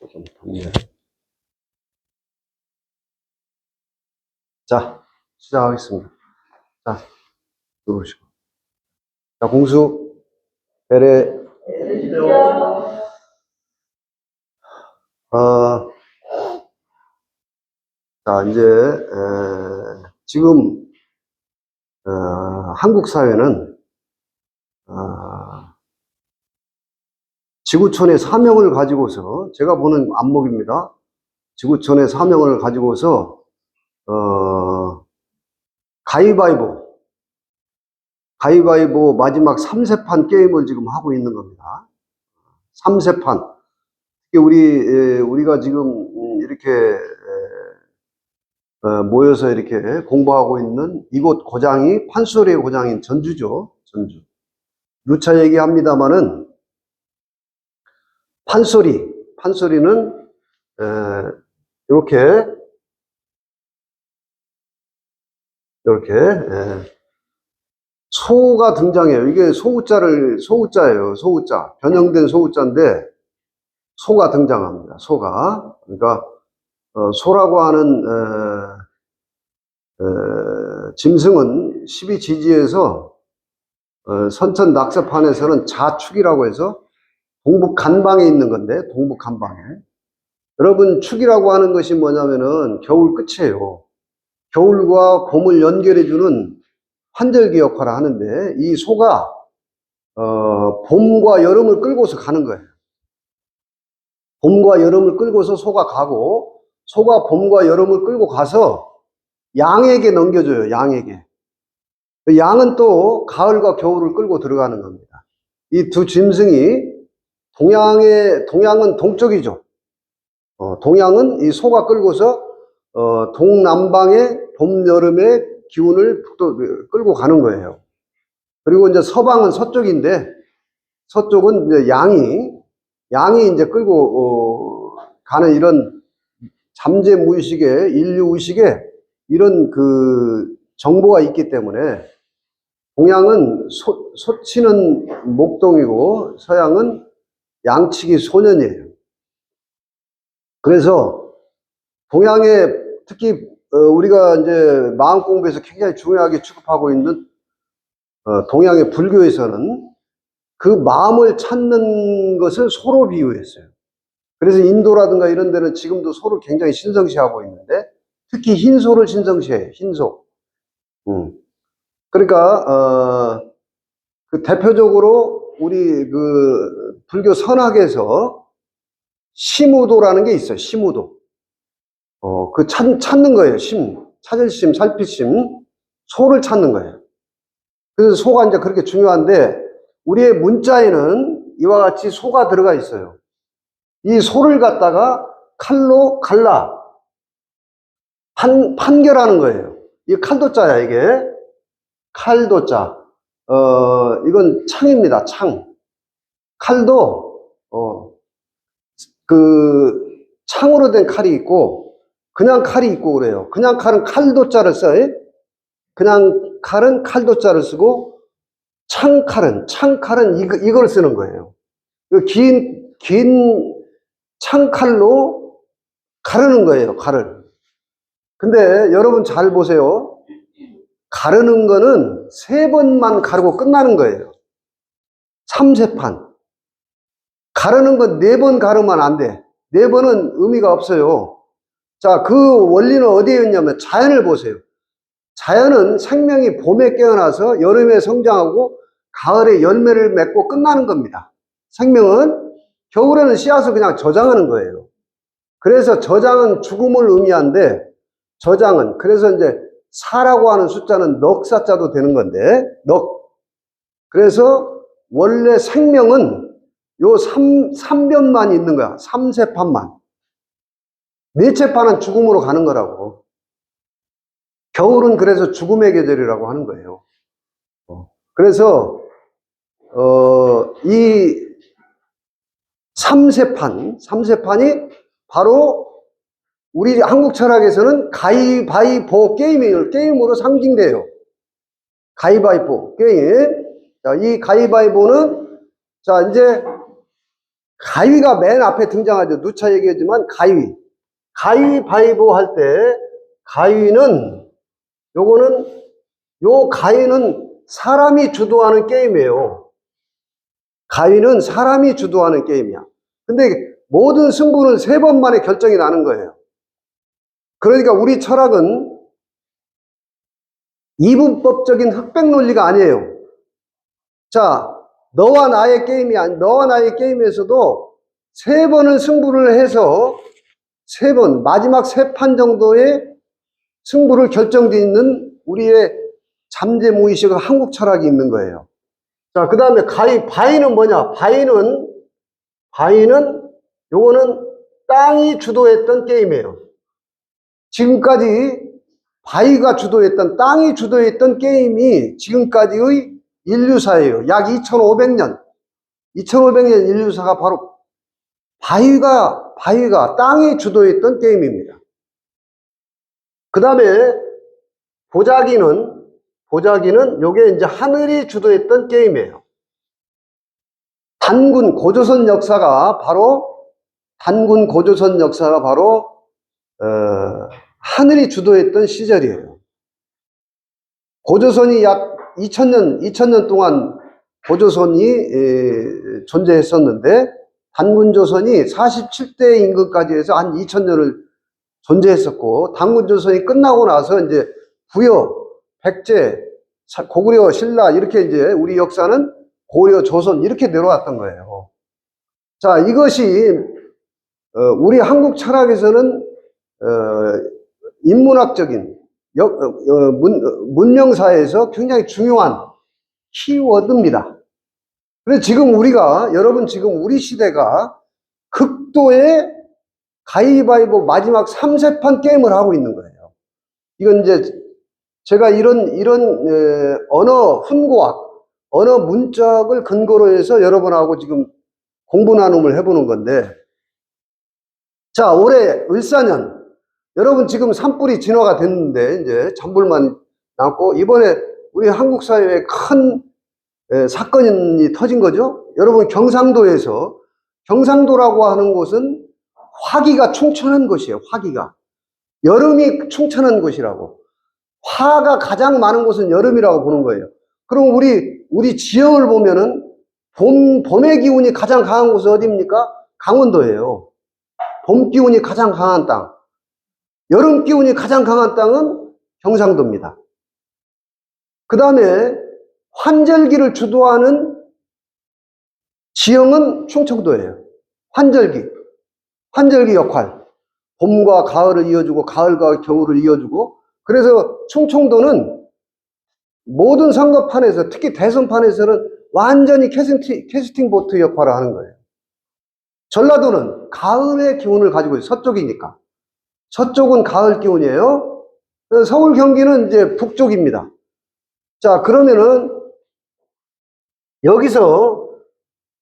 좀 덥네요. 자, 시작하겠습니다. 자, 들어오시고. 자, 공수, 배례, 어, 자, 이제, 지금, 한국 사회는, 지구촌의 사명을 가지고서, 제가 보는 안목입니다. 지구촌의 사명을 가지고서, 가위바위보 마지막 3세판 게임을 지금 하고 있는 겁니다. 3세판. 우리가 지금 이렇게 모여서 이렇게 공부하고 있는 이곳 고장이 판소리의 고장인 전주죠. 전주. 누차 얘기합니다마는 판소리는 이렇게 소가 등장해요. 이게 소우자예요. 소우자. 변형된 소우자인데 소가 등장합니다. 소가. 그러니까 소라고 하는 짐승은 12지지에서 선천 낙서판에서는 자축이라고 해서 동북 간방에 있는 건데, 동북 간방에. 여러분, 축이라고 하는 것이 뭐냐면은 겨울 끝이에요. 겨울과 봄을 연결해주는 환절기 역할을 하는데, 이 소가 봄과 여름을 끌고서 가는 거예요. 봄과 여름을 끌고서 소가 가고, 소가 봄과 여름을 끌고 가서 양에게 넘겨줘요. 양에게. 양은 또 가을과 겨울을 끌고 들어가는 겁니다. 이 두 짐승이 동양은 동쪽이죠. 동양은 이 소가 끌고서 동남방의 봄, 여름의 기운을 끌고 가는 거예요. 그리고 이제 서방은 서쪽인데, 서쪽은 이제 양이 이제 끌고 가는 이런 잠재무의식에, 인류의식에 이런 그 정보가 있기 때문에 동양은 소치는 목동이고 서양은 양치기 소년이에요. 그래서 동양에 특히 우리가 이제 마음 공부에서 굉장히 중요하게 취급하고 있는 동양의 불교에서는 그 마음을 찾는 것을 소로 비유했어요. 그래서 인도라든가 이런 데는 지금도 소를 굉장히 신성시하고 있는데 특히 흰소를 신성시해요. 흰소. 그러니까 그 대표적으로 우리 그 불교 선학에서 심우도라는 게 있어요. 심우도. 그 찾는 거예요. 찾을 심, 살피심, 소를 찾는 거예요. 그래서 소가 이제 그렇게 중요한데 우리의 문자에는 이와 같이 소가 들어가 있어요. 이 소를 갖다가 칼로 갈라 판결하는 거예요. 이 칼도자야, 이게. 칼도자. 이건 창입니다. 창. 칼도, 그, 창으로 된 칼이 있고, 그냥 칼이 있고 그래요. 그냥 칼은 칼도자를 써요. 그냥 칼은 칼도자를 쓰고, 창칼은 이걸 쓰는 거예요. 긴 창칼로 가르는 거예요, 칼을. 근데 여러분 잘 보세요. 가르는 거는 3번만 가르고 끝나는 거예요. 3세판. 가르는 건 4번 가르면 안 돼. 4번은 의미가 없어요. 자, 그 원리는 어디에 있냐면 자연을 보세요. 자연은 생명이 봄에 깨어나서 여름에 성장하고 가을에 열매를 맺고 끝나는 겁니다. 생명은 겨울에는 씨앗을 그냥 저장하는 거예요. 그래서 저장은 죽음을 의미하는데 저장은 그래서 이제 4라고 하는 숫자는 넉사자도 되는 건데 그래서 원래 생명은 요 3변만 있는 거야. 3세판만. 4채판은 죽음으로 가는 거라고. 겨울은 그래서 죽음의 계절이라고 하는 거예요. 그래서 이 3세판이 바로 우리 한국 철학에서는 가위바위보 게임으로 상징돼요. 가위바위보 게임. 자, 이 가위바위보는 자, 이제 가위가 맨 앞에 등장하죠. 누차 얘기했지만 가위. 가위바위보 할 때 가위는 요 가위는 사람이 주도하는 게임이에요. 가위는 사람이 주도하는 게임이야. 근데 모든 승부는 3번 만에 결정이 나는 거예요. 그러니까 우리 철학은 이분법적인 흑백 논리가 아니에요. 자, 너와 나의 게임에서도 3번을 승부를 해서 3번, 마지막 3판 정도의 승부를 결정짓는 우리의 잠재무의식, 한국 철학이 있는 거예요. 자, 그 다음에 바위는 뭐냐? 바위는 요거는 땅이 주도했던 게임이에요. 지금까지 바위가 주도했던, 땅이 주도했던 게임이 지금까지의 인류사예요. 약 2500년. 2500년 인류사가 바로 바위가 땅이 주도했던 게임입니다. 그 다음에 보자기는 요게 이제 하늘이 주도했던 게임이에요. 단군 고조선 역사가 바로 하늘이 주도했던 시절이에요. 고조선이 약 2000년 동안 고조선이 존재했었는데 단군조선이 47대 임금까지 해서 한 2000년을 존재했었고, 단군조선이 끝나고 나서 이제 부여, 백제, 고구려, 신라 이렇게 이제 우리 역사는 고려, 조선 이렇게 내려왔던 거예요. 자, 이것이 우리 한국 철학에서는 인문학적인 문명사에서 굉장히 중요한 키워드입니다. 그래서 지금 여러분 지금 우리 시대가 극도의 가위바위보 마지막 3세판 게임을 하고 있는 거예요. 이건 이제 제가 이런 언어 훈고학, 언어 문적을 근거로 해서 여러분하고 지금 공부 나눔을 해보는 건데, 자, 올해 을사년, 여러분 지금 산불이 진화가 됐는데 이제 잔불만 남고, 이번에 우리 한국 사회에 큰 사건이 터진 거죠. 여러분 경상도라고 하는 곳은 화기가 충천한 곳이에요. 화기가 여름이 충천한 곳이라고. 화가 가장 많은 곳은 여름이라고 보는 거예요. 그럼 우리 지형을 보면은 봄의 기운이 가장 강한 곳은 어디입니까? 강원도예요. 봄 기운이 가장 강한 땅. 여름 기운이 가장 강한 땅은 경상도입니다. 그 다음에 환절기를 주도하는 지형은 충청도예요. 환절기 역할. 봄과 가을을 이어주고 가을과 겨울을 이어주고, 그래서 충청도는 모든 선거판에서, 특히 대선판에서는 완전히 캐스팅 보트 역할을 하는 거예요. 전라도는 가을의 기운을 가지고 있어요. 서쪽이니까. 서쪽은 가을 기운이에요. 서울, 경기는 이제 북쪽입니다. 자, 그러면은 여기서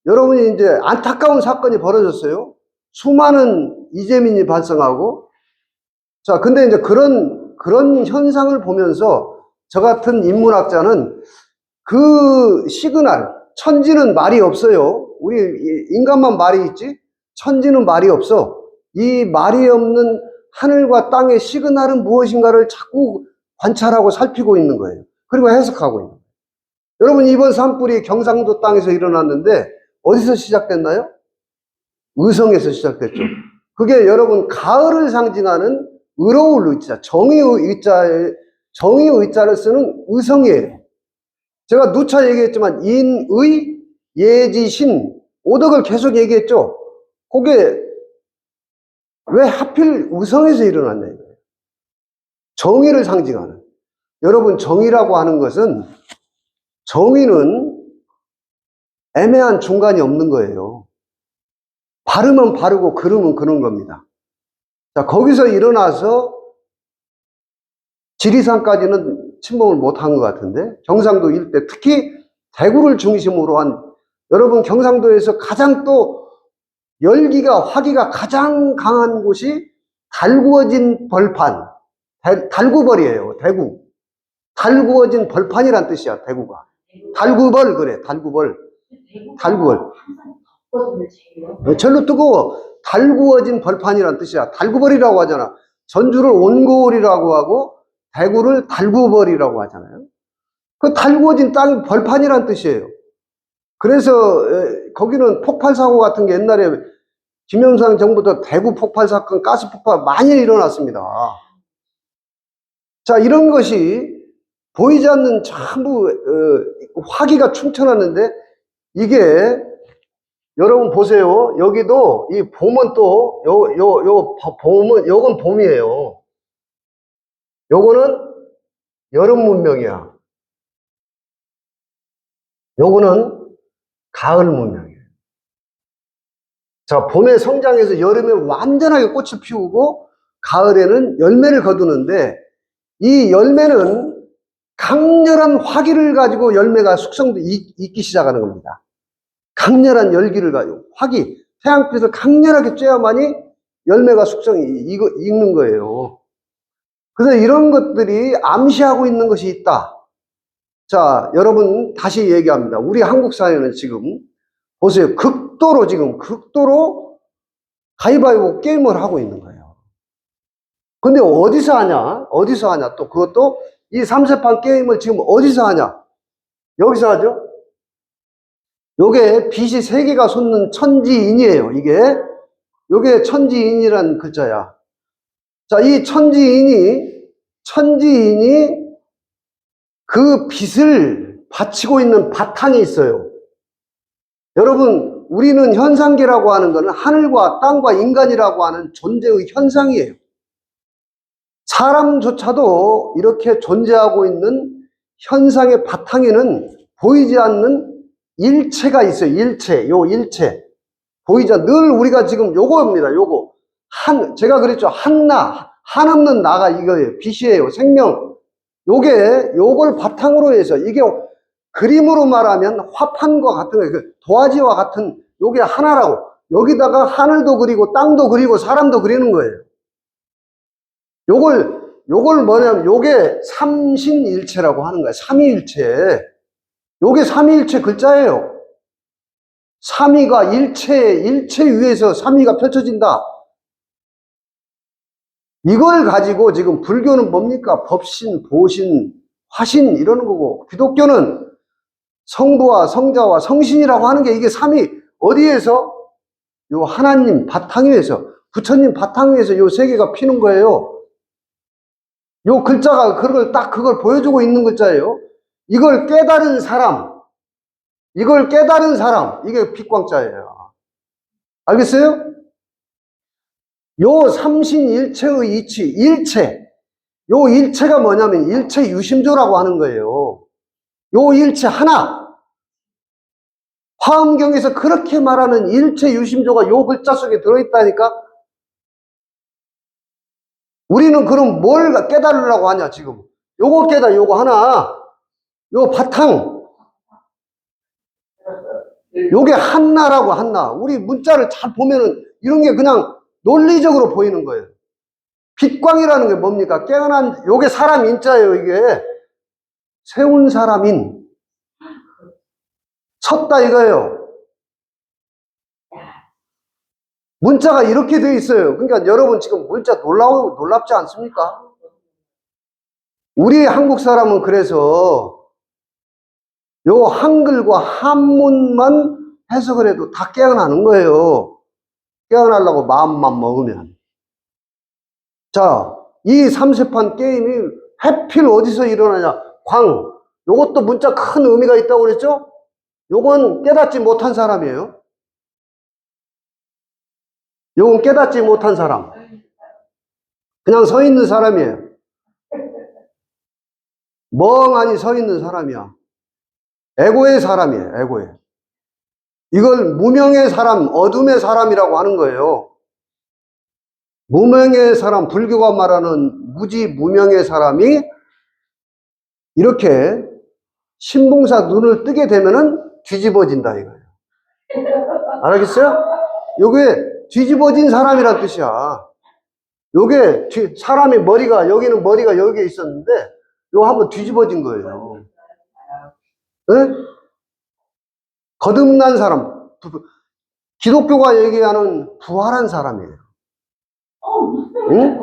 여러분이 이제 안타까운 사건이 벌어졌어요. 수많은 이재민이 발생하고, 자, 근데 이제 그런 현상을 보면서 저 같은 인문학자는 그 시그널, 천지는 말이 없어요. 우리 인간만 말이 있지, 천지는 말이 없어. 이 말이 없는 하늘과 땅의 시그널은 무엇인가를 자꾸 관찰하고 살피고 있는 거예요. 그리고 해석하고 있는 거예요. 여러분, 이번 산불이 경상도 땅에서 일어났는데 어디서 시작됐나요? 의성에서 시작됐죠. 그게 여러분 가을을 상징하는 의로울 의자, 정의의 의자를 쓰는 의성이에요. 제가 누차 얘기했지만 인의, 예지, 신, 오덕을 계속 얘기했죠. 그게 왜 하필 의성에서 일어났냐 이거예요. 정의를 상징하는. 여러분, 정의라고 하는 것은, 정의는 애매한 중간이 없는 거예요. 바르면 바르고 그르면 그런 겁니다. 자, 거기서 일어나서 지리산까지는 침범을 못한 것 같은데, 경상도 일대, 특히 대구를 중심으로 한, 여러분 경상도에서 가장 또 화기가 가장 강한 곳이 달구어진 벌판, 달구벌이에요. 대구. 달구어진 벌판이란 뜻이야, 대구가. 달구벌, 그래, 달구벌. 절로 뜨거워. 달구어진 벌판이란 뜻이야. 달구벌이라고 하잖아. 전주를 온고을이라고 하고 대구를 달구벌이라고 하잖아요. 그 달구어진 땅이 벌판이란 뜻이에요. 그래서 거기는 폭발 사고 같은 게 옛날에 김영삼 정부 때 대구 폭발 사건, 가스 폭발 많이 일어났습니다. 자, 이런 것이 보이지 않는 전부 화기가 충천하는데 이게 여러분 보세요. 여기도 이 봄은 또 봄은 요건 봄이에요. 요거는 여름 문명이야. 요거는 가을 문명이에요. 자, 봄에 성장해서 여름에 완전하게 꽃을 피우고 가을에는 열매를 거두는데 이 열매는 강렬한 화기를 가지고 열매가 숙성도 익기 시작하는 겁니다. 강렬한 열기를 가지고 화기, 태양빛을 강렬하게 쬐야만이 열매가 숙성이 익는 거예요. 그래서 이런 것들이 암시하고 있는 것이 있다. 자, 여러분 다시 얘기합니다. 우리 한국 사회는 지금 보세요. 극도로 가위바위보 게임을 하고 있는 거예요. 근데 어디서 하냐? 어디서 하냐? 또 그것도 이 삼세판 게임을 지금 어디서 하냐? 여기서 하죠? 요게 빛이 세 개가 솟는 천지인이에요. 요게 천지인이라는 글자야. 자, 이 천지인이 그 빛을 받치고 있는 바탕이 있어요. 여러분, 우리는 현상계라고 하는 것은 하늘과 땅과 인간이라고 하는 존재의 현상이에요. 사람조차도 이렇게 존재하고 있는 현상의 바탕에는 보이지 않는 일체가 있어요. 일체. 보이지 않는, 늘 우리가 지금 요거입니다. 요거. 제가 그랬죠. 한없는 나가 이거예요. 빛이에요. 생명. 요걸 바탕으로 해서 이게 그림으로 말하면 화판과 같은 거예요. 도화지와 같은 요게 하나라고. 여기다가 하늘도 그리고 땅도 그리고 사람도 그리는 거예요. 요걸 뭐냐면 요게 삼신일체라고 하는 거예요. 삼위일체. 요게 삼위일체 글자예요. 삼위가 일체 위에서 삼위가 펼쳐진다. 이걸 가지고 지금 불교는 뭡니까? 법신, 보신, 화신 이러는 거고 기독교는 성부와 성자와 성신이라고 하는 게 이게 삼위 어디에서? 요 하나님 바탕 위에서 부처님 바탕 위에서 요 세 개가 피는 거예요. 요 글자가 그걸 보여주고 있는 글자예요. 이걸 깨달은 사람 이게 빛광자예요. 알겠어요? 요 삼신일체의 요 일체가 뭐냐면 일체 유심조라고 하는 거예요. 요 일체 하나. 화엄경에서 그렇게 말하는 일체 유심조가 요 글자 속에 들어있다니까? 우리는 그럼 뭘 깨달으려고 하냐, 지금. 요거 하나. 요 바탕. 요게 한나라고, 한나. 우리 문자를 잘 보면은 이런 게 그냥 논리적으로 보이는 거예요. 빛광이라는 게 뭡니까? 깨어난, 요게 사람 인자예요, 이게. 세운 사람인. 섰다 이거예요. 문자가 이렇게 돼 있어요. 그러니까 여러분 지금 문자 놀랍지 않습니까? 우리 한국 사람은 그래서 요 한글과 한문만 해석을 해도 다 깨어나는 거예요. 깨어나려고 마음만 먹으면. 자, 이 삼세판 게임이 하필 어디서 일어나냐? 요것도 문자 큰 의미가 있다고 그랬죠? 요건 깨닫지 못한 사람이에요. 요건 깨닫지 못한 사람. 그냥 서 있는 사람이에요. 멍하니 서 있는 사람이야. 에고의 사람이에요. 에고의. 이걸 무명의 사람, 어둠의 사람이라고 하는 거예요. 무명의 사람, 불교가 말하는 무지 무명의 사람이 이렇게 신봉사 눈을 뜨게 되면은 뒤집어진다 이거예요. 알겠어요? 요게 뒤집어진 사람이란 뜻이야. 요게 사람의 머리가 여기에 있었는데 요 한번 뒤집어진 거예요. 네? 거듭난 사람. 기독교가 얘기하는 부활한 사람이에요. 응?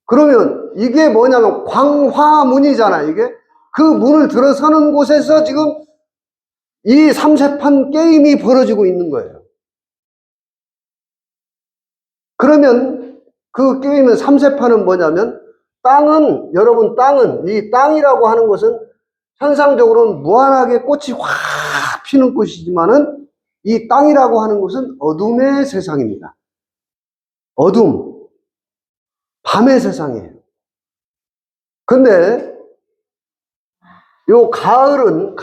그러면 이게 뭐냐면 광화문이잖아, 이게. 그 문을 들어서는 곳에서 지금 이 삼세판 게임이 벌어지고 있는 거예요. 그러면 그 게임은 삼세판은 뭐냐면 여러분 땅은, 이 땅이라고 하는 것은 현상적으로는 무한하게 꽃이 확 피는 곳이지만은 이 땅이라고 하는 것은 어둠의 세상입니다. 어둠, 밤의 세상이에요. 근데 요 가을은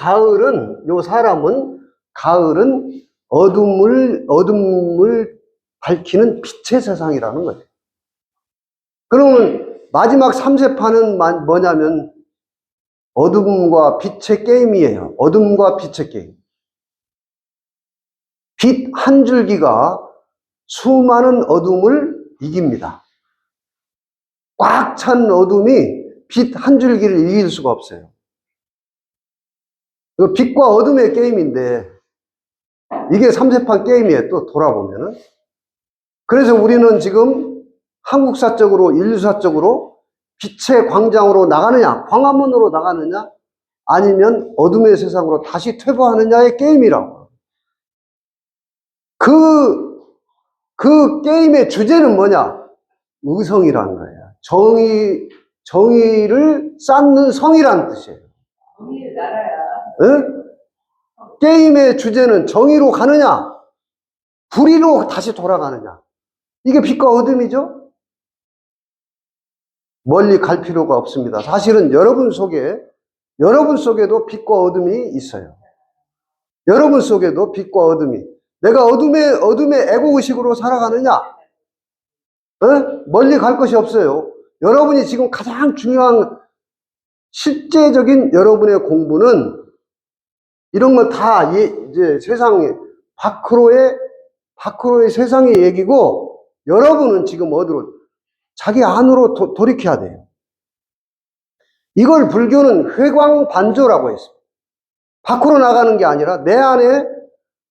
요 사람은 가을은 어둠을 밝히는 빛의 세상이라는 거예요. 그러면 마지막 3세판은 뭐냐면 어둠과 빛의 게임이에요. 어둠과 빛의 게임. 빛 한 줄기가 수많은 어둠을 이깁니다. 꽉 찬 어둠이 빛 한 줄기를 이길 수가 없어요. 빛과 어둠의 게임인데 이게 3세판 게임이에요. 또 돌아보면은. 그래서 우리는 지금 한국사적으로 인류사적으로 빛의 광장으로 나가느냐, 광화문으로 나가느냐, 아니면 어둠의 세상으로 다시 퇴보하느냐의 게임이라고. 그 게임의 주제는 뭐냐? 의성이라는 거예요. 정의를 쌓는 성이라는 뜻이에요. 정의를 날아야. 응? 게임의 주제는 정의로 가느냐, 불의로 다시 돌아가느냐. 이게 빛과 어둠이죠? 멀리 갈 필요가 없습니다. 사실은 여러분 속에도 빛과 어둠이 있어요. 여러분 속에도 빛과 어둠이. 내가 어둠의 에고의식으로 살아가느냐? 멀리 갈 것이 없어요. 여러분이 지금 가장 중요한 실제적인 여러분의 공부는 이런 건 다 이제 밖으로의 세상의 얘기고, 여러분은 지금 어디로, 자기 안으로 돌이켜야 돼요. 이걸 불교는 회광반조라고 했습니다. 밖으로 나가는 게 아니라 내 안에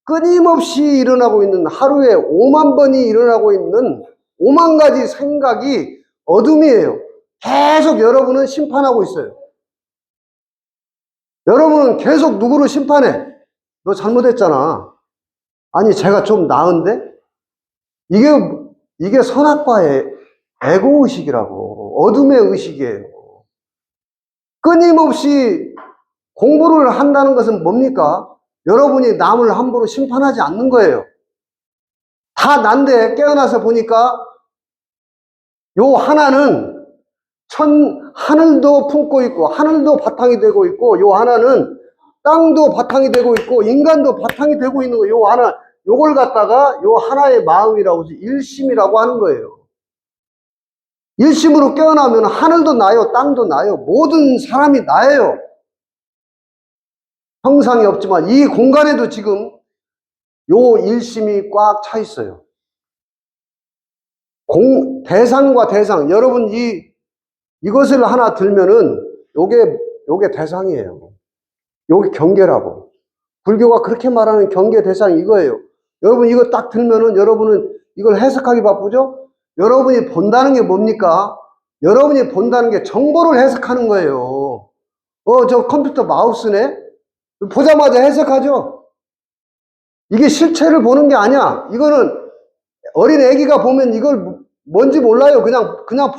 끊임없이 일어나고 있는, 하루에 5만 번이 일어나고 있는 5만 가지 생각이 어둠이에요. 계속 여러분은 심판하고 있어요. 여러분은 계속 누구를 심판해? 너 잘못했잖아. 아니, 제가 좀 나은데? 이게 선악과의 에고의식이라고. 어둠의 의식이에요. 끊임없이 공부를 한다는 것은 뭡니까? 여러분이 남을 함부로 심판하지 않는 거예요. 다 난데 깨어나서 보니까 요 하나는 하늘도 품고 있고 하늘도 바탕이 되고 있고, 요 하나는 땅도 바탕이 되고 있고 인간도 바탕이 되고 있는 거예요. 요 하나, 요걸 갖다가 요 하나의 마음이라고 해서 일심이라고 하는 거예요. 일심으로 깨어나면 하늘도 나요, 땅도 나요, 모든 사람이 나예요. 형상이 없지만 이 공간에도 지금 요 일심이 꽉 차 있어요. 대상과 대상, 여러분 이것을 하나 들면은 요게 대상이에요. 요게 경계라고. 불교가 그렇게 말하는 경계 대상이 이거예요. 여러분 이거 딱 들면은 여러분은 이걸 해석하기 바쁘죠? 여러분이 본다는 게 뭡니까? 여러분이 본다는 게 정보를 해석하는 거예요. 저 컴퓨터 마우스네? 보자마자 해석하죠? 이게 실체를 보는 게 아니야. 이거는 어린 애기가 보면 이걸 뭔지 몰라요. 그냥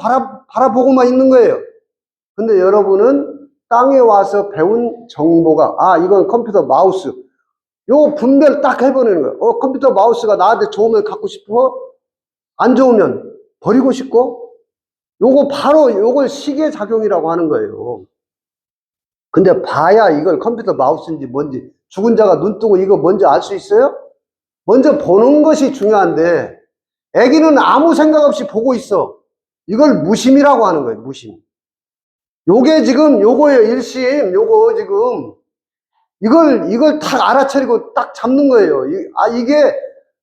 바라보고만 있는 거예요. 근데 여러분은 땅에 와서 배운 정보가, 이건 컴퓨터 마우스. 요 분별 딱 해버리는 거예요. 컴퓨터 마우스가 나한테 좋으면 갖고 싶어? 안 좋으면 버리고 싶고? 요걸 시계작용이라고 하는 거예요. 근데 봐야 이걸 컴퓨터 마우스인지 뭔지, 죽은 자가 눈 뜨고 이거 뭔지 알 수 있어요? 먼저 보는 것이 중요한데, 애기는 아무 생각 없이 보고 있어. 이걸 무심이라고 하는 거예요, 무심. 요게 지금 요거예요, 일심. 요거 지금. 이걸 딱 알아차리고 딱 잡는 거예요.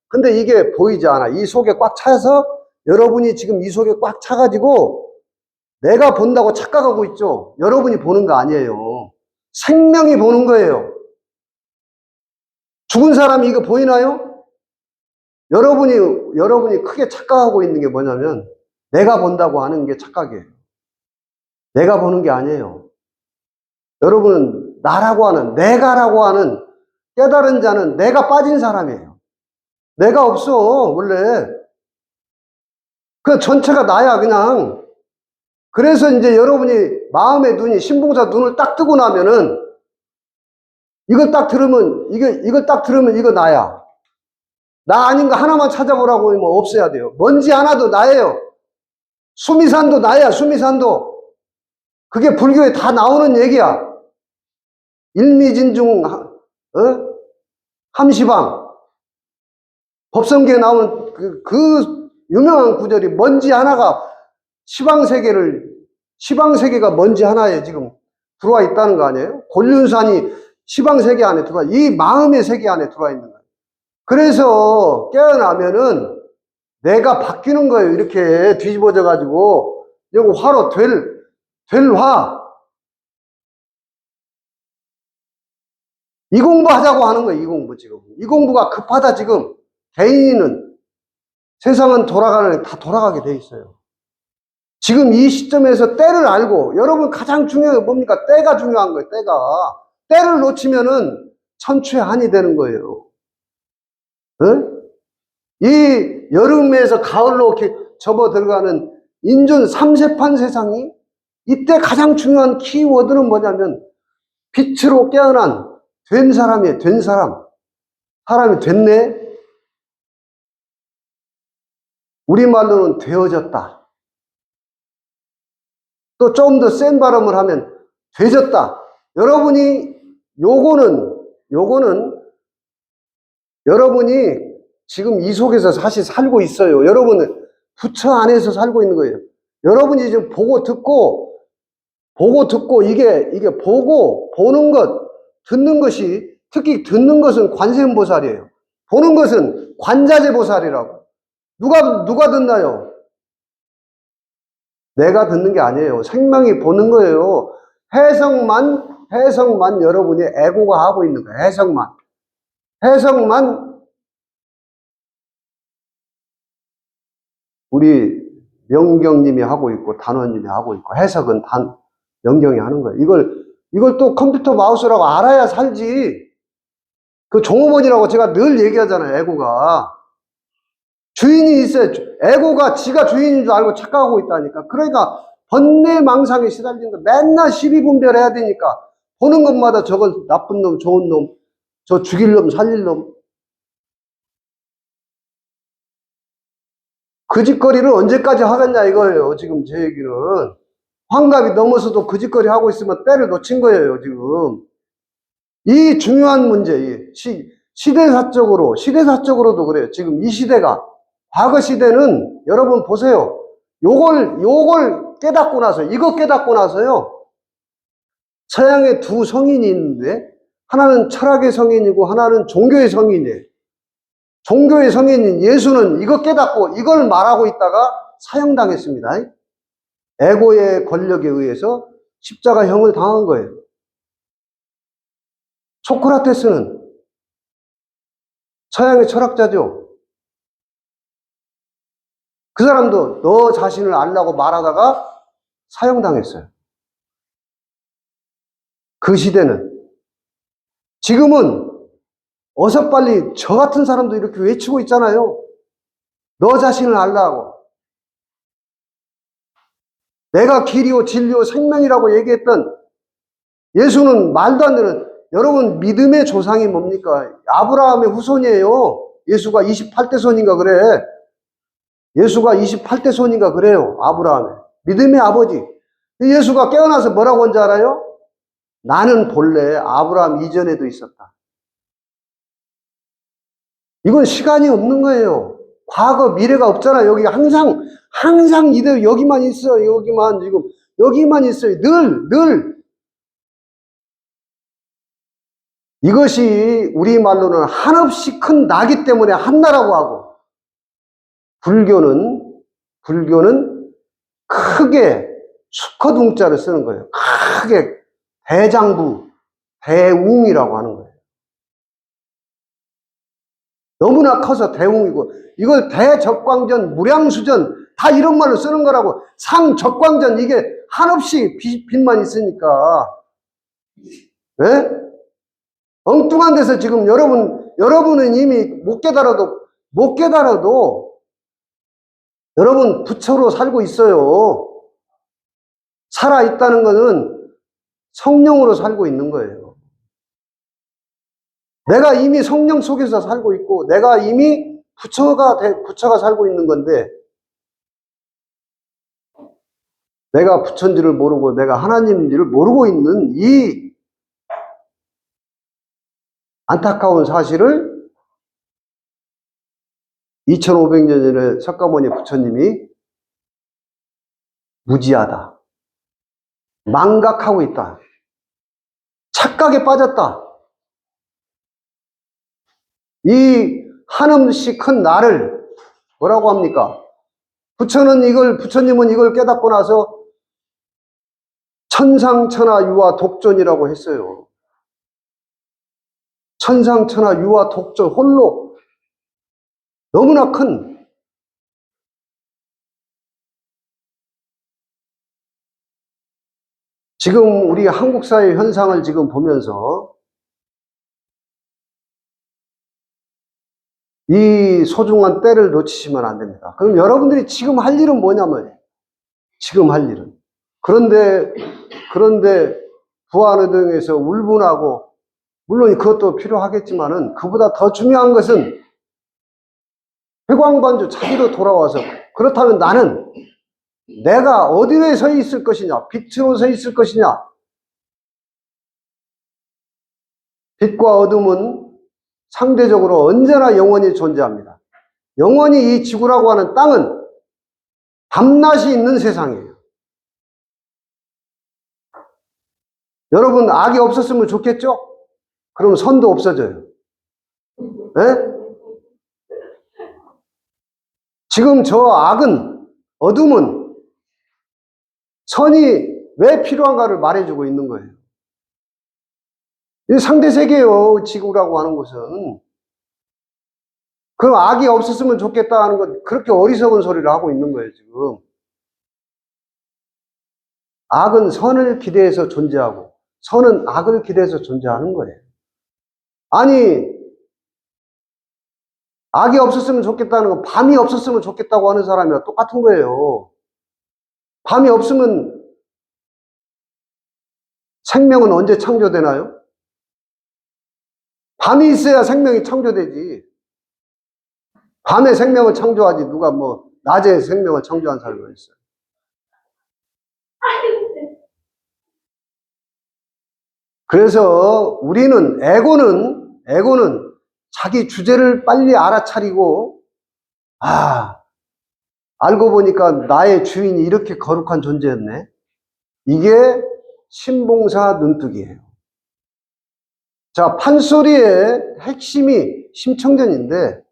근데 이게 보이지 않아. 이 속에 꽉 차서, 여러분이 지금 이 속에 꽉 차가지고, 내가 본다고 착각하고 있죠. 여러분이 보는 거 아니에요. 생명이 보는 거예요. 죽은 사람이 이거 보이나요? 여러분이 크게 착각하고 있는 게 뭐냐면, 내가 본다고 하는 게 착각이에요. 내가 보는 게 아니에요. 여러분은 나라고 하는, 내가라고 하는 깨달은 자는 내가 빠진 사람이에요. 내가 없어, 원래. 그 전체가 나야, 그냥. 그래서 이제 여러분이 마음의 눈이, 신봉사 눈을 딱 뜨고 나면은, 이걸 딱 들으면, 이걸 딱 들으면 이거 나야. 나 아닌 거 하나만 찾아보라고 하면 없어야 돼요. 먼지 하나도 나예요. 수미산도 나야, 수미산도. 그게 불교에 다 나오는 얘기야. 일미진중, 함시방. 법성계에 나오는 그 유명한 구절이 먼지 하나가 시방세계가 먼지 하나에 지금 들어와 있다는 거 아니에요? 곤륜산이 시방세계 안에 이 마음의 세계 안에 들어와 있는 거예요. 그래서 깨어나면은 내가 바뀌는 거예요. 이렇게 뒤집어져 가지고, 이거 화로 될 화. 이 공부 하자고 하는 거예요, 이 공부 지금. 이 공부가 급하다, 지금. 개인은, 세상은 다 돌아가게 돼 있어요. 지금 이 시점에서 때를 알고, 여러분 가장 중요한 게 뭡니까? 때가 중요한 거예요, 때가. 때를 놓치면은 천추의 되는 거예요. 응? 이 여름에서 가을로 이렇게 접어 들어가는 인준 3세판 세상이, 이때 가장 중요한 키워드는 뭐냐면, 빛으로 깨어난, 된 사람이에요, 된 사람. 사람이 됐네? 우리말로는 되어졌다. 또 좀 더 센 발음을 하면 되졌다. 여러분이 요거는 여러분이 지금 이 속에서 사실 살고 있어요. 여러분은 부처 안에서 살고 있는 거예요. 여러분이 지금 보고 듣고 이게 보는 것, 듣는 것이, 특히 듣는 것은 관세음보살이에요. 보는 것은 관자재보살이라고. 누가 듣나요? 내가 듣는 게 아니에요. 생명이 보는 거예요. 해석만 여러분이 에고가 하고 있는 거예요. 해석만 우리 명경님이 하고 있고 단원님이 하고 있고, 해석은 명경이 하는 거예요. 이걸 또 컴퓨터 마우스라고 알아야 살지. 그 종업원이라고 제가 늘 얘기하잖아요. 에고가 주인이 있어요. 에고가 지가 주인인 줄 알고 착각하고 있다니까. 그러니까 번뇌망상에 시달린다. 맨날 시비분별해야 되니까, 보는 것마다 저건 나쁜 놈, 좋은 놈, 저 죽일 놈, 살릴 놈. 그 짓거리를 언제까지 하겠냐 이거예요. 지금 제 얘기는. 환갑이 넘어서도 그 짓거리 하고 있으면 때를 놓친 거예요, 지금. 이 중요한 문제, 시대사적으로도 그래요. 지금 이 시대가. 과거 시대는 여러분 보세요. 요걸 깨닫고 나서, 이거 깨닫고 나서요, 서양에 두 성인이 있는데, 하나는 철학의 성인이고 하나는 종교의 성인이에요. 종교의 성인인 예수는 이거 깨닫고 이걸 말하고 있다가 사형당했습니다. 에고의 권력에 의해서 십자가형을 당한 거예요. 소크라테스는 서양의 철학자죠. 그 사람도 너 자신을 알라고 말하다가 사형당했어요. 그 시대는. 지금은 어서 빨리 저 같은 사람도 이렇게 외치고 있잖아요. 너 자신을 알라고. 내가 길이요 진리요 생명이라고 얘기했던 예수는 말도 안 되는, 여러분 믿음의 조상이 뭡니까? 아브라함의 후손이에요. 예수가 28대 손인가 그래. 예수가 28대 손인가 그래요. 아브라함의. 믿음의 아버지. 예수가 깨어나서 뭐라고 한 줄 알아요? 나는 본래 아브라함 이전에도 있었다. 이건 시간이 없는 거예요. 과거, 미래가 없잖아. 여기 항상 이대로 여기만 있어. 여기만 있어요. 늘. 이것이 우리말로는 한없이 큰 나기 때문에 한나라고 하고, 불교는 크게 수컷 웅자를 쓰는 거예요. 크게 대장부, 대웅이라고 하는 거예요. 너무나 커서 대웅이고, 이걸 대적광전, 무량수전 다 이런 말로 쓰는 거라고. 상적광전, 이게 한없이 빛만 있으니까. 예? 엉뚱한 데서 지금 여러분은 이미 못 깨달아도 여러분 부처로 살고 있어요. 살아있다는 것은 성령으로 살고 있는 거예요. 내가 이미 성령 속에서 살고 있고, 내가 이미 부처가 살고 있는 건데, 내가 부처인지를 모르고 내가 하나님인지를 모르고 있는 이 안타까운 사실을 2500년 전에 석가모니 부처님이 무지하다, 망각하고 있다, 착각에 빠졌다, 이 한없이 큰 나를 뭐라고 합니까? 부처님은 이걸 깨닫고 나서 천상천하 유화 독존이라고 했어요. 천상천하 유화 독존, 홀로 너무나 큰, 지금 우리 한국 사회 현상을 지금 보면서 이 소중한 때를 놓치시면 안 됩니다. 그럼 여러분들이 지금 할 일은 뭐냐면, 지금 할 일은. 그런데 부안의동에서 울분하고, 물론 그것도 필요하겠지만은, 그보다 더 중요한 것은 회광반주 자기로 돌아와서, 그렇다면 나는 내가 어디에 서 있을 것이냐, 빛으로 서 있을 것이냐. 빛과 어둠은 상대적으로 언제나 영원히 존재합니다. 영원히 이 지구라고 하는 땅은 밤낮이 있는 세상이에요. 여러분, 악이 없었으면 좋겠죠? 그럼 선도 없어져요. 네? 지금 저 악은, 어둠은 선이 왜 필요한가를 말해주고 있는 거예요. 이 상대세계예요, 지구라고 하는 것은. 그럼 악이 없었으면 좋겠다 하는 건 그렇게 어리석은 소리를 하고 있는 거예요, 지금. 악은 선을 기대해서 존재하고, 선은 악을 기대해서 존재하는 거예요. 아니, 악이 없었으면 좋겠다는 건 밤이 없었으면 좋겠다고 하는 사람이랑 똑같은 거예요. 밤이 없으면 생명은 언제 창조되나요? 밤이 있어야 생명이 창조되지. 밤에 생명을 창조하지 누가 뭐 낮에 생명을 창조한 사람이 있어요. 그래서 우리는 에고는 자기 주제를 빨리 알아차리고, 알고 보니까 나의 주인이 이렇게 거룩한 존재였네. 이게 신봉사 눈뜨기예요. 자, 판소리의 핵심이 심청전인데,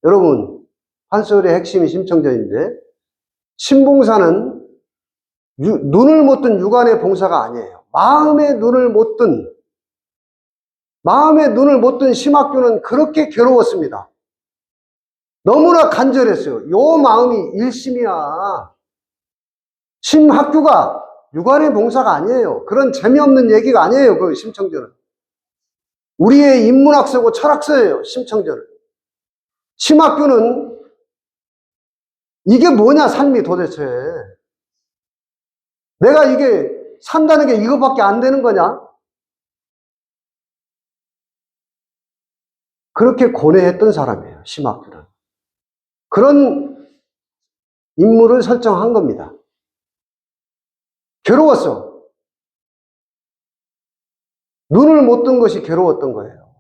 여러분, 판소리의 핵심이 심청전인데, 신봉사는 눈을 못 뜬 육안의 봉사가 아니에요. 마음의 눈을 못 뜬 심학규는 그렇게 괴로웠습니다. 너무나 간절했어요. 요 마음이 일심이야. 심학규가 육안의 봉사가 아니에요. 그런 재미없는 얘기가 아니에요. 그 심청전은. 우리의 인문학서고 철학서예요. 심청전은. 심학규는 이게 뭐냐, 삶이 도대체. 내가 이게 산다는 게 이것밖에 안 되는 거냐? 그렇게 고뇌했던 사람이에요, 심학규는. 그런 인물을 설정한 겁니다. 괴로웠어. 눈을 못 뜬 것이 괴로웠던 거예요.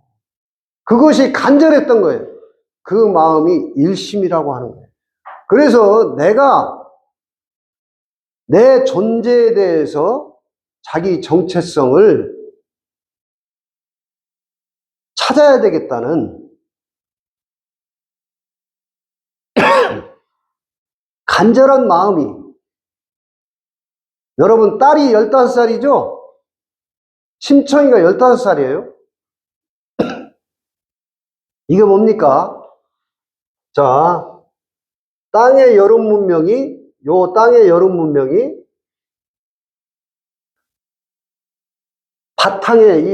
그것이 간절했던 거예요. 그 마음이 일심이라고 하는 거예요. 그래서 내가 내 존재에 대해서 자기 정체성을 찾아야 되겠다는 간절한 마음이, 여러분 딸이 15살이죠? 심청이가 15살이에요? 이게 뭡니까? 자, 땅의 여름 문명이, 요 땅의 여름 문명이 바탕에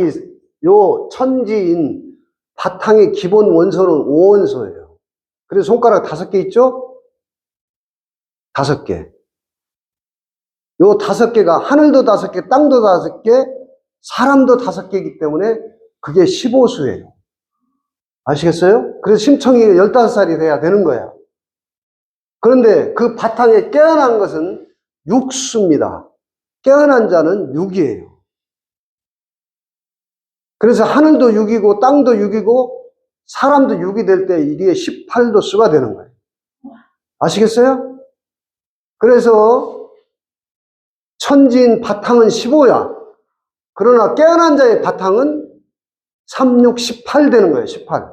요 천지인 바탕의 기본 원소는 5원소예요. 그래서 손가락 5개 있죠? 5개. 요 5개가 하늘도 5개, 땅도 5개, 사람도 5개이기 때문에 그게 15수예요. 아시겠어요? 그래서 심청이 15살이 돼야 되는 거야. 그런데 그 바탕에 깨어난 것은 육수입니다. 깨어난 자는 육이에요. 그래서 하늘도 육이고 땅도 육이고 사람도 육이 될 때 이게 18도수가 되는 거예요. 아시겠어요? 그래서 천지인 바탕은 15야. 그러나 깨어난 자의 바탕은 3, 6, 18 되는 거예요. 18.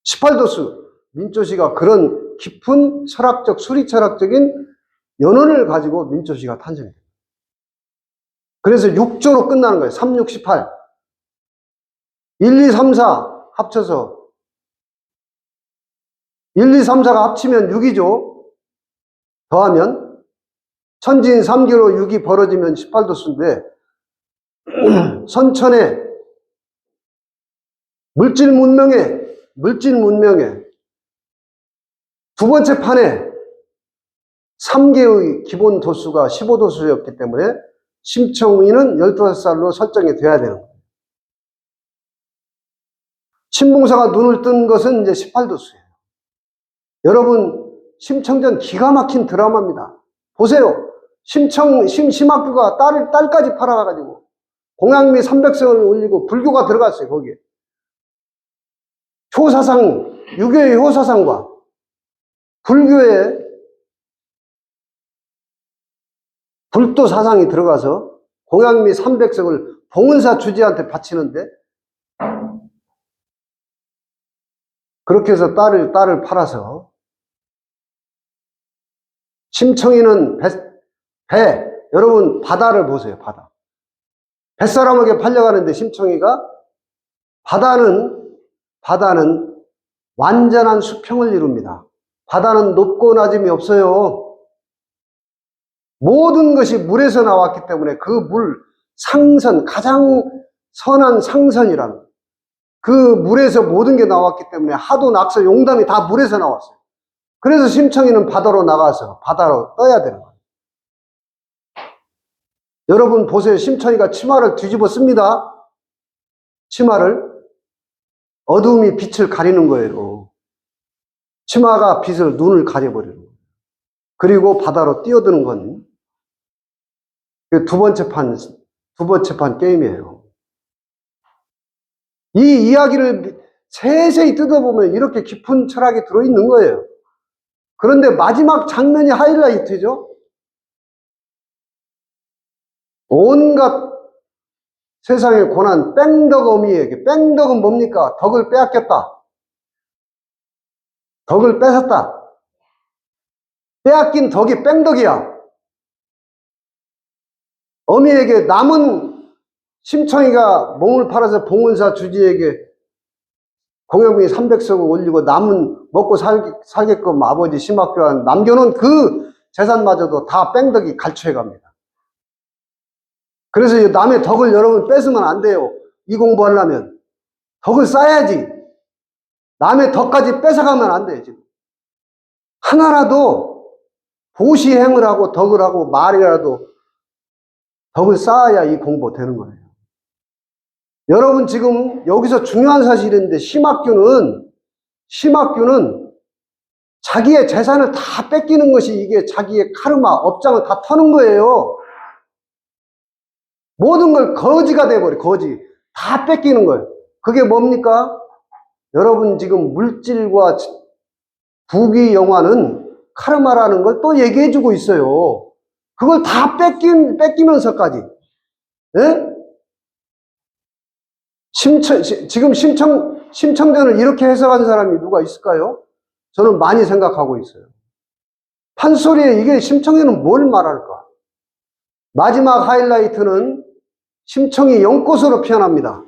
18도수. 민초시가 그런 깊은 철학적, 수리철학적인 연원을 가지고 민초시가 탄생해요. 그래서 6조로 끝나는 거예요. 3, 6, 18. 1, 2, 3, 4 합쳐서 1, 2, 3, 4가 합치면 6이죠. 더하면 천지인 3기로 6이 벌어지면 18도수인데 선천의 물질 문명에 두 번째 판에 3개의 기본 도수가 15도수였기 때문에 심청이는 15살로 설정이 돼야 되는 거예요. 신봉사가 눈을 뜬 것은 이제 18도수예요. 여러분, 심청전 기가 막힌 드라마입니다. 보세요. 심학교가 딸까지 팔아가지고 공양미 300성을 올리고 불교가 들어갔어요, 거기에. 효사상, 유교의 효사상과 불교의 불도 사상이 들어가서 공양미 300석을 봉은사 주지한테 바치는데 그렇게 해서 딸을 팔아서 심청이는 여러분 바다를 보세요. 바다. 뱃사람에게 팔려가는데 심청이가 바다는 완전한 수평을 이룹니다. 바다는 높고 낮음이 없어요. 모든 것이 물에서 나왔기 때문에 그 물 상선, 가장 선한 상선이라는 그 물에서 모든 게 나왔기 때문에 하도 낙서 용담이 다 물에서 나왔어요. 그래서 심청이는 바다로 나가서 바다로 떠야 되는 거예요. 여러분 보세요. 심청이가 치마를 뒤집어 씁니다. 치마를. 어두움이 빛을 가리는 거예요. 치마가 빛을 눈을 가려버리는 거예요. 그리고 바다로 뛰어드는 건 두 번째 판 게임이에요. 이 이야기를 세세히 뜯어보면 이렇게 깊은 철학이 들어있는 거예요. 그런데 마지막 장면이 하이라이트죠. 온갖 세상의 고난, 뺑덕어미에게, 뺑덕은 뭡니까? 덕을 빼앗겼다. 덕을 뺏었다. 빼앗긴 덕이 뺑덕이야. 어미에게 남은 심청이가 몸을 팔아서 봉은사 주지에게 공양미 300석을 올리고 남은 먹고 살게끔 아버지 심학교한 남겨놓은 그 재산마저도 다 뺑덕이 갈취해 갑니다. 그래서 남의 덕을 여러분 뺏으면 안 돼요. 이 공부하려면 덕을 쌓아야지. 남의 덕까지 뺏어가면 안 돼요. 지금 하나라도 보시행을 하고 덕을 하고 말이라도 덕을 쌓아야 이 공부 되는 거예요. 여러분 지금 여기서 중요한 사실인데 심학교는 자기의 재산을 다 뺏기는 것이 이게 자기의 카르마, 업장을 다 터는 거예요. 모든 걸 거지가 돼버려. 거지. 다 뺏기는 거예요. 그게 뭡니까? 여러분 지금 물질과 부귀영화는 카르마라는 걸 또 얘기해주고 있어요. 그걸 다 뺏기면서까지. 예? 지금 심청전을 이렇게 해석한 사람이 누가 있을까요? 저는 많이 생각하고 있어요. 판소리에 이게 심청전은 뭘 말할까? 마지막 하이라이트는 심청이 연꽃으로 피어납니다.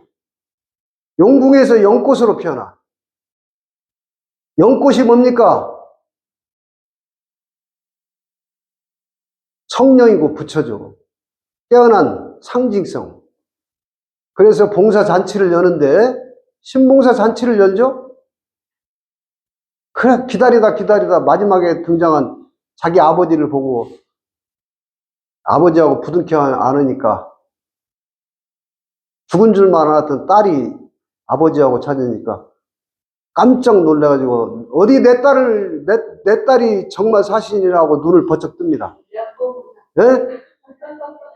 용궁에서 연꽃으로 피어나. 연꽃이 뭡니까? 성령이고 부처죠. 깨어난 상징성. 그래서 봉사잔치를 여는데 신봉사잔치를 열죠? 그래, 기다리다 마지막에 등장한 자기 아버지를 보고 아버지하고 부둥켜 안으니까 죽은 줄만 알았던 딸이 아버지하고 찾으니까 깜짝 놀래가지고 어디 내 딸이 정말 사신이라고 눈을 번쩍 뜹니다. 예?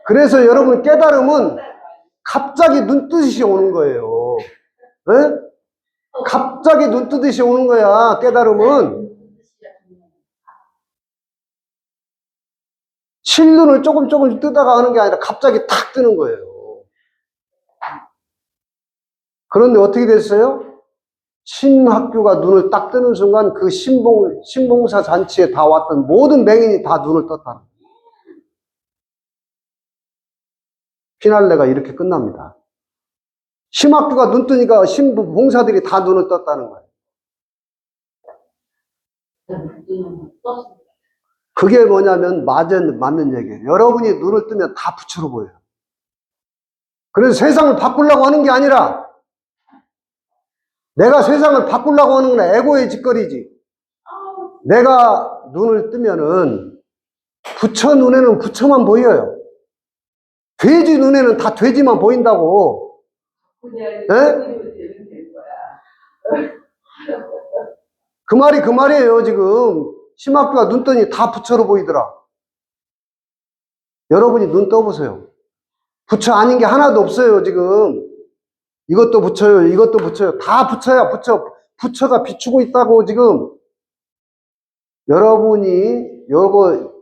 그래서 여러분 깨달음은 갑자기 눈뜨듯이 오는 거예요. 예? 갑자기 눈뜨듯이 오는 거야, 깨달음은. 실눈을 조금 뜨다가 하는 게 아니라 갑자기 탁 뜨는 거예요. 그런데 어떻게 됐어요? 신학교가 눈을 딱 뜨는 순간 그 신봉사 잔치에 다 왔던 모든 맹인이 다 눈을 떴다는 거예요. 피날레가 이렇게 끝납니다. 심학교가 눈 뜨니까 신봉사들이 다 눈을 떴다는 거예요. 그게 뭐냐면 맞는 얘기예요. 여러분이 눈을 뜨면 다 부처로 보여요. 그래서 세상을 바꾸려고 하는 게 아니라 내가 세상을 바꾸려고 하는 건 에고의 짓거리지. 내가 눈을 뜨면은 부처 눈에는 부처만 보여요. 돼지 눈에는 다 돼지만 보인다고. 네? 그 말이에요, 지금. 심학교가 눈 뜨니 다 부처로 보이더라. 여러분이 눈 떠보세요. 부처 아닌 게 하나도 없어요, 지금. 이것도 부처요, 이것도 부처요. 다 부처야, 부처. 부처가 비추고 있다고, 지금. 여러분이,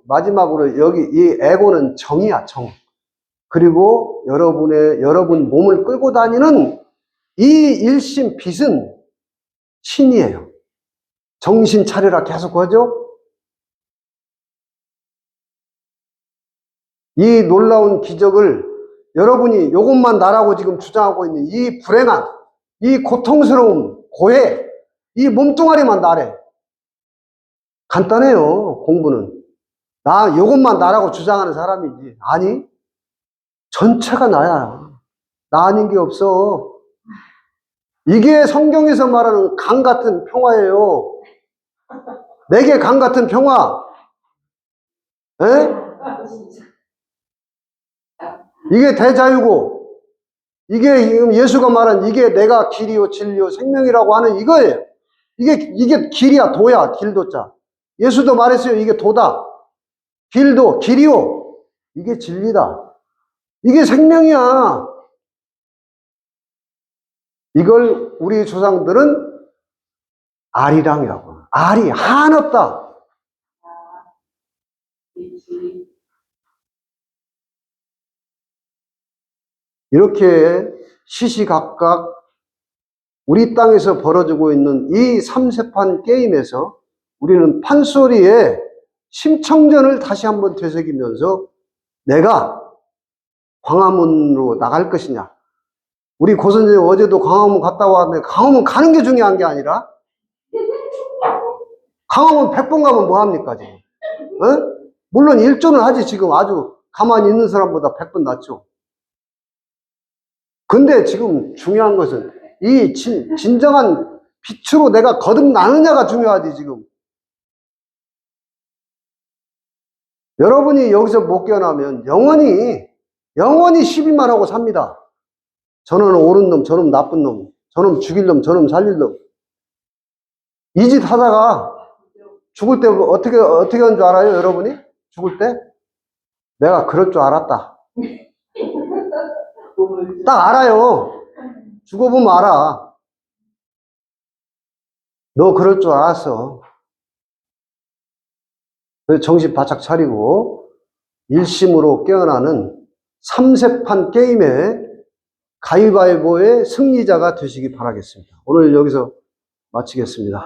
마지막으로 여기, 이 에고는 정이야, 정. 그리고 여러분 몸을 끌고 다니는 이 일심 빛은 신이에요. 정신 차려라 계속 하죠? 이 놀라운 기적을 여러분이 이것만 나라고 지금 주장하고 있는 이 불행한, 이 고통스러운 고해, 이 몸뚱아리만 나래. 간단해요, 공부는. 이것만 나라고 주장하는 사람이지. 아니, 전체가 나야. 나 아닌 게 없어. 이게 성경에서 말하는 강 같은 평화예요. 내게 강 같은 평화. 에? 이게 대자유고, 이게 지금 예수가 말한 이게 내가 길이요, 진리요, 생명이라고 하는 이거예요. 이게 길이야, 도야, 길도자. 예수도 말했어요. 이게 도다. 길도, 길이요. 이게 진리다. 이게 생명이야. 이걸 우리 조상들은 아리랑이라고 해요. 알이 한없다. 이렇게 시시각각 우리 땅에서 벌어지고 있는 이 삼세판 게임에서 우리는 판소리에 심청전을 다시 한번 되새기면서 내가 광화문으로 나갈 것이냐. 우리 고선생님 어제도 광화문 갔다 왔는데 광화문 가는 게 중요한 게 아니라 광화문 100번 가면 뭐합니까 지금? 어? 물론 일조는 하지 지금 아주 가만히 있는 사람보다 100번 낫죠. 근데 지금 중요한 것은 이 진정한 빛으로 내가 거듭나느냐가 중요하지 지금. 여러분이 여기서 못 깨어나면 영원히 시비만 하고 삽니다. 저놈은 옳은 놈, 저놈 나쁜 놈, 저놈 죽일 놈, 저놈 살릴 놈. 이 짓 하다가 죽을 때 어떻게 하는 줄 알아요, 여러분이? 죽을 때? 내가 그럴 줄 알았다. 딱 알아요. 죽어보면 알아. 너 그럴 줄 알았어. 그래서 정신 바짝 차리고 일심으로 깨어나는 삼세판 게임의 가위바위보의 승리자가 되시기 바라겠습니다. 오늘 여기서 마치겠습니다.